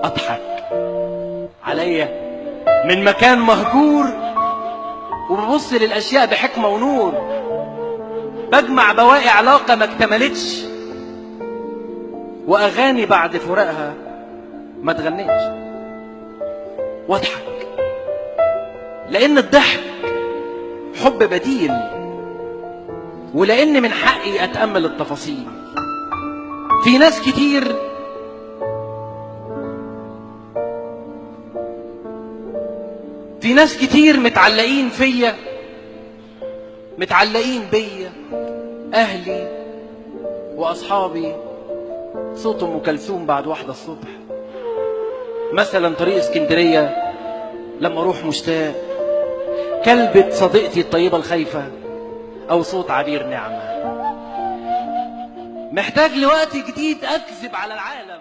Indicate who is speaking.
Speaker 1: اضحك عليا من مكان مهجور، وببص للاشياء بحكمة ونور، بجمع بواقي علاقة ما اكتملتش، واغاني بعد فراقها ما تغنيتش، واضحك لان الضحك حب بديل، ولان من حقي اتأمل التفاصيل. في ناس كتير متعلقين فيا، متعلقين بيا، اهلي واصحابي، صوت ام كلثوم بعد 1 الصبح مثلا، طريق اسكندريه لما اروح مشتاق، كلبة صديقتي الطيبه الخايفه، او صوت عبير نعمه. محتاج لوقت جديد اكذب على العالم.